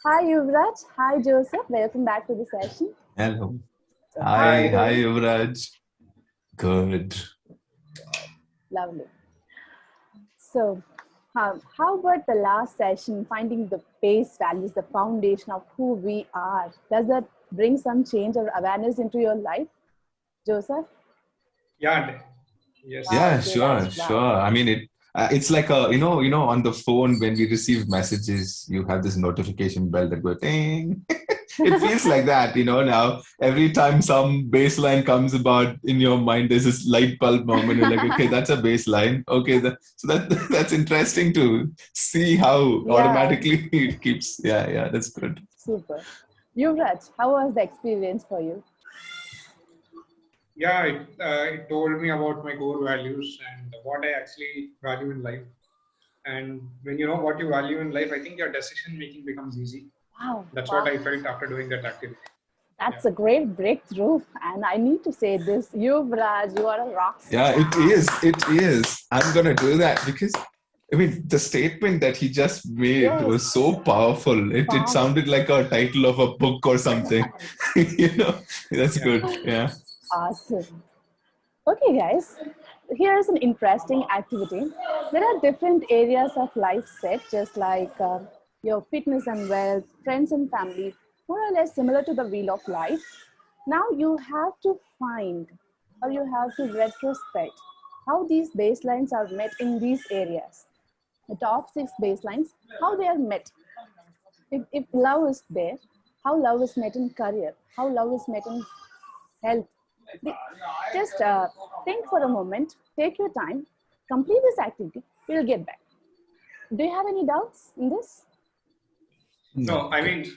Hi Yuvraj, hi Joseph, welcome back to the session. Hello. So how are you Hi, doing? Yuvraj. Good. Lovely. So how about the last session, finding the base values, the foundation of who we are? Does that bring some change or awareness into your life, Joseph? Yeah, yes. Wow, Yeah, Juraj, sure, wow. sure. I mean, it's like on the phone when we receive messages, you have this notification bell that goes ding. It feels like that, now. Every time some baseline comes about in your mind, there's this light bulb moment. You're like, okay, that's a baseline. Okay, that's interesting to see how Yeah, automatically it keeps. Yeah, that's good. super. Yuvraj, how was the experience for you? Yeah, it told me about my core values and what I actually value in life. And when you know what you value in life, I think your decision making becomes easy. Wow, That's what wow. I felt after doing that activity. Yeah. That's a great breakthrough. And I need to say this, Yuvraj, you are a rock Yeah, it star. is. It is. I'm gonna do that because I mean the statement that he just made Yes, was so powerful. It powerful. sounded like a title of a book or something. That's Yeah. good. Yeah. Awesome. Okay, guys, here's an interesting activity. There are different areas of life set, just like your fitness and wealth, friends and family, more or less similar to the wheel of life. Now you have to find or you have to retrospect how these baselines are met in these areas. The top six baselines, how they are met. If love is there, how love is met in career, how love is met in health. Just think for a moment, take your time, complete this activity, we'll get back. Do you have any doubts in this? No, No. I Good. mean,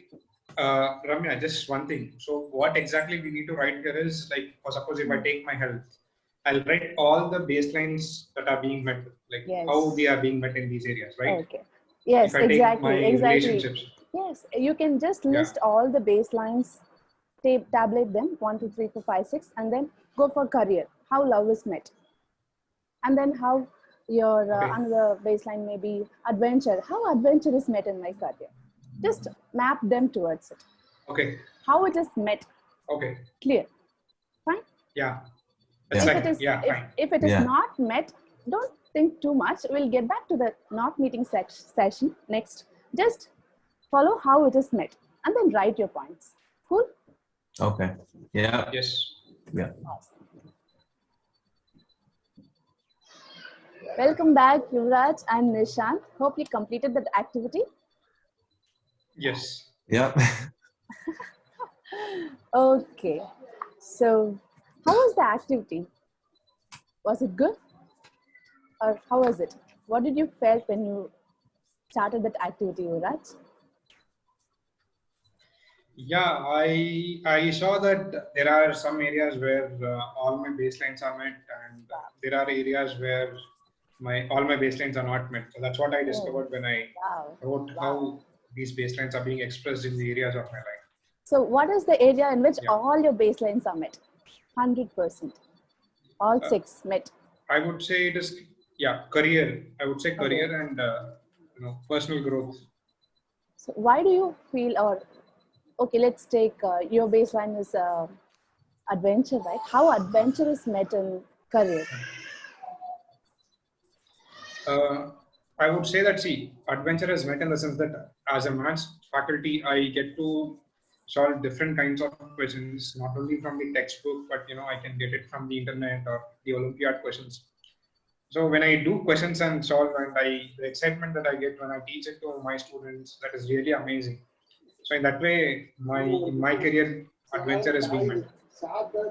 Ramya, just one thing. So, what exactly we need to write here is like, for suppose if I take my health, I'll write all the baselines that are being met, like how Yes. they are being met in these areas, right? Okay. If Yes, I take my exactly, exactly. relationships, Yes, you can just yeah, list all the baselines, tabulate them 1, 2, 3, 4, 5, 6, and then go for career. How love is met, and then how your okay, another baseline may be adventure. How adventure is met in my career. Just map them towards it. okay, How it is met, okay, clear, fine. yeah. That's If Yeah. it like, is yeah, if, fine. if it is Yeah. not met, don't think too much. We'll get back to the not meeting session next. Just follow how it is met and then write your points. Cool. Okay. Yeah. Yes, Yeah. Awesome. Welcome back, Yuvraj and Nishant. Hope you completed that activity. yes. Yeah. Okay, so how was the activity? Was it good or how was it? What did you felt when you started that activity, Yuvraj? Yeah, I saw that there are some areas where all my baselines are met, and there are areas where my all my baselines are not met. So that's what I Oh, discovered when I wow, wrote wow. how these baselines are being expressed in the areas of my life. So, what is the area in which Yeah, all your baselines are met? 100%. All uh, six met. I would say it is, yeah, career. I would say Okay. career and personal growth. So, why do you feel, or okay, let's take your baseline is adventure, right? How adventure is met in career? Uh, I would say that, see, adventure is met in the sense that as a maths faculty, I get to solve different kinds of questions, not only from the textbook, but I can get it from the internet or the Olympiad questions. So when I do questions and solve, and the excitement that I get when I teach it to my students, that is really amazing. So in that way, my in my career, adventure is being met.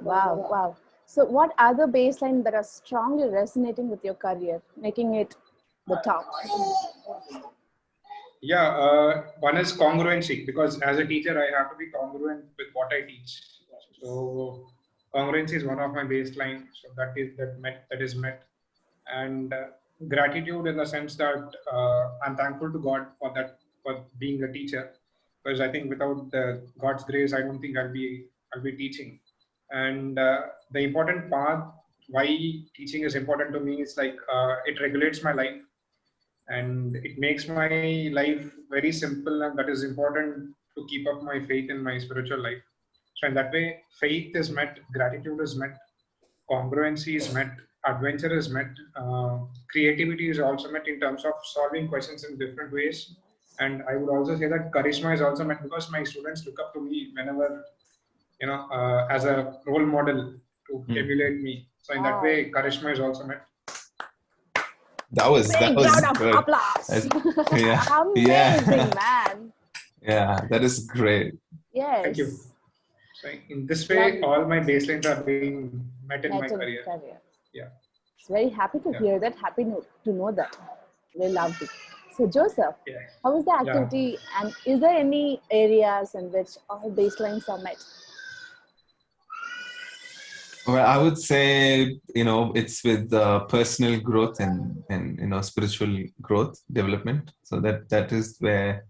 Wow, wow. So, what other baseline that are strongly resonating with your career, making it the top? Yeah, one is congruency because as a teacher, I have to be congruent with what I teach. So congruency is one of my baseline. So that is met, and gratitude in the sense that I'm thankful to God for that for being a teacher because I think without God's grace, I don't think I'll be teaching. And the important part why teaching is important to me is like it regulates my life and it makes my life very simple, and that is important to keep up my faith in my spiritual life. So in that way, faith is met, gratitude is met, congruency is met, adventure is met, creativity is also met in terms of solving questions in different ways. And I would also say that charisma is also met because my students look up to me whenever, as a role model to Hmm. emulate me. So in that Wow. way, charisma is also met. That Big was round of good. applause. Yeah, Amazing, yeah, man. yeah. That is great. Thank you. Yes. So in this way, Lovely. all my baselines are being met in my Met in career. career. Yeah. It's very happy to Yeah. hear that. Happy to know that. We loved it. So Joseph, Yeah. how is the Yeah. activity, and is there any areas in which all baselines are met? Well, I would say, it's with personal growth and spiritual growth development. So that is where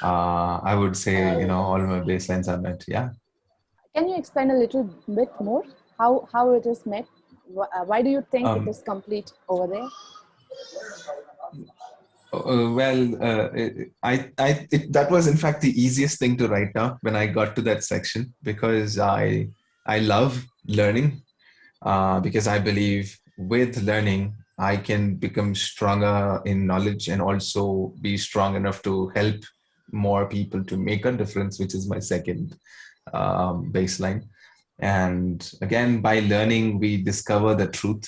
I would say, all my baselines are met. Yeah. Can you explain a little bit more how it is met? Why do you think it Um, is complete over there? that was in fact the easiest thing to write down when I got to that section because I love learning because I believe with learning I can become stronger in knowledge and also be strong enough to help more people to make a difference, which is my second baseline. And again, by learning, we discover the truth.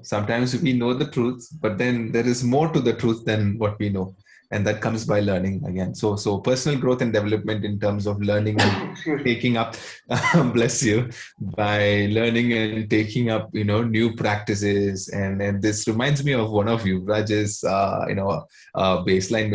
Sometimes we know the truth, but then there is more to the truth than what we know. And that comes by learning again. So personal growth and development in terms of learning and Excuse me. taking up, bless you, by learning and taking up, new practices. And this reminds me of one of you, Raj's, baseline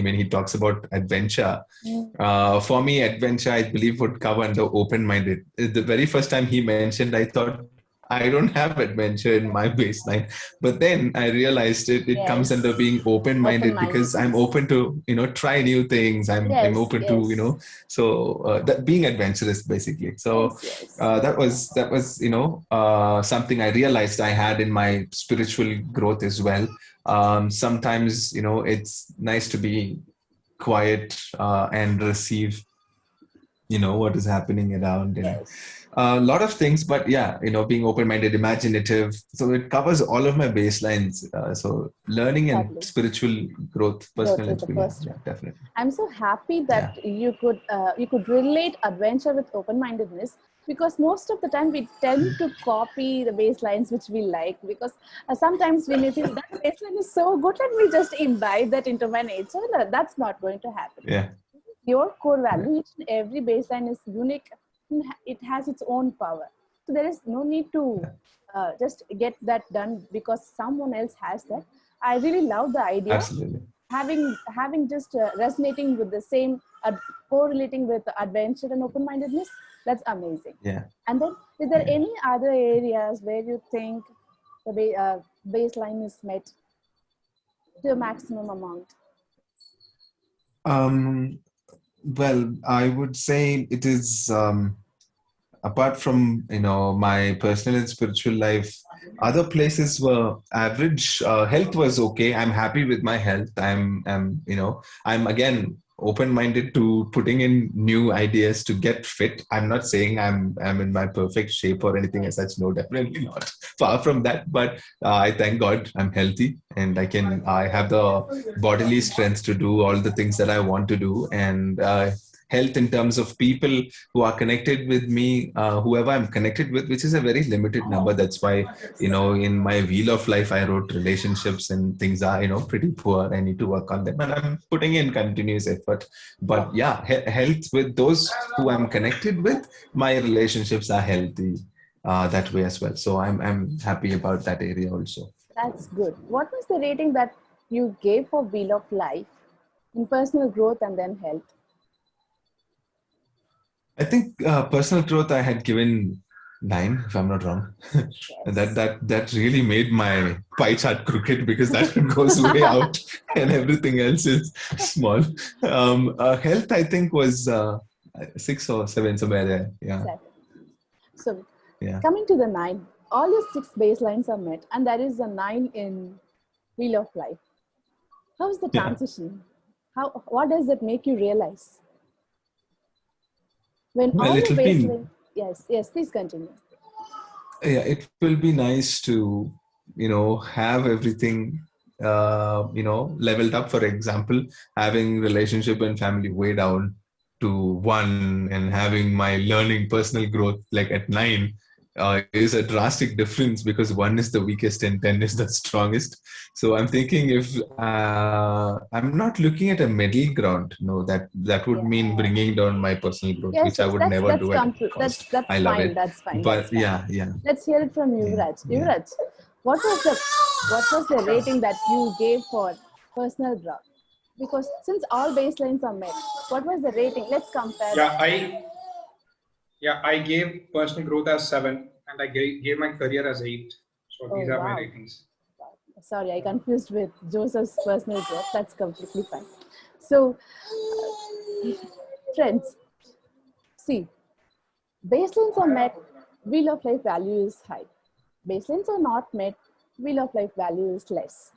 when he talks about adventure. Mm. For me, adventure, I believe, would cover under open-minded. The very first time he mentioned, I thought, I don't have adventure in my baseline. But then I realized it comes Yes. under being open-minded because I'm Open-mindedness. open to, try new things. I'm Yes, open to, yes, so that being adventurous basically. So yes, yes. that was, something I realized I had in my spiritual growth as well. Sometimes, it's nice to be quiet and receive what is happening around and Yes. a lot of things, but yeah, being open-minded, imaginative, so it covers all of my baselines. So learning and Lovely. spiritual growth, Growth personal is and the spiritual, first yeah, one. definitely. I'm so happy Yeah, that you could relate adventure with open-mindedness, because most of the time we tend to copy the baselines which we like, because sometimes we may feel that baseline is so good, let me just imbibe that into my nature. No, that's not going to happen. yeah, Your core yeah, value, each and every baseline is unique. It has its own power. So there is no need to just get that done because someone else has that. I really love the idea. absolutely. Having just resonating with the same, correlating with adventure and open-mindedness. That's amazing. Yeah, And then, is there yeah. any other areas where you think the baseline is met to a maximum amount? um well, I would say it is apart from my personal and spiritual life, other places were average. Health was okay. I'm happy with my health. I'm again open-minded to putting in new ideas to get fit. I'm not saying I'm in my perfect shape or anything as such. No, definitely not. Far from that. But I thank God I'm healthy and I have the bodily strength to do all the things that I want to do. And health in terms of people who are connected with me, whoever I'm connected with, which is a very limited number. That's why, in my wheel of life, I wrote relationships and things are, pretty poor. I need to work on them and I'm putting in continuous effort. But yeah, health with those who I'm connected with, my relationships are healthy that way as well. So I'm happy about that area also. That's good. What was the rating that you gave for Wheel of Life in personal growth and then health? I think personal growth I had given 9, if I'm not wrong. And that Yes. that that really made my pie chart crooked because that goes way out and everything else is small. Health I think was 6 or 7 somewhere there. Yeah, 7. So yeah. coming to the 9, all your 6 baselines are met, and there is a 9 in Wheel of Life. How's the Yeah. transition? What does it make you realize? When Well, all the it'll be baseline, yes, please continue. yeah, it will be nice to have everything leveled up. For example, having relationship and family way down to 1 and having my learning personal growth like at 9 is a drastic difference, because 1 is the weakest and 10 is the strongest. So I'm thinking, if I'm not looking at a middle ground, no, that would Yeah. mean bringing down my personal growth, Yes, which I yes, would that's never that's do at any complete. cost. I That's love fine. it. That's fine. That's But fine. yeah. Let's hear it from Yeah, Yuvraj. yeah. Yuvraj, what was the rating that you gave for personal growth? Because since all baselines are met, what was the rating? Let's compare Yeah, that. I gave personal growth as 7, and I gave my career as 8. So Oh these are my wow. ratings. Sorry, I confused with Joseph's personal growth. That's completely fine. So, friends, see, baselines are met, wheel of life value is high. Baselines are not met, wheel of life value is less.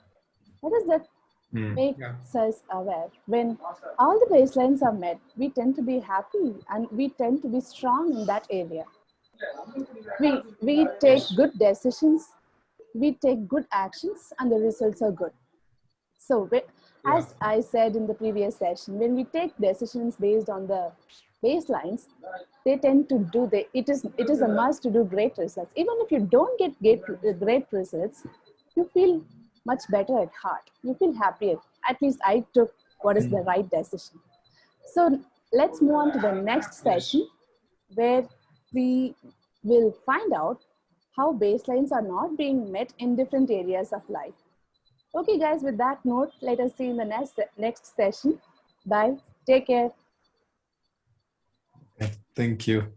What does that Mm. makes us aware? When all the baselines are met, we tend to be happy and we tend to be strong in that area. We take Yes. good decisions, we take good actions, and the results are good. So, Yeah. as I said in the previous session, when we take decisions based on the baselines, they tend to do it is a must to do great results. Even if you don't get great results, you feel much better at heart. You feel happier. At least I took what is the right decision. So let's move on to the next Yes. session, where we will find out how baselines are not being met in different areas of life. Okay, guys, with that note, let us see you in the next session. Bye. Take care. Thank you.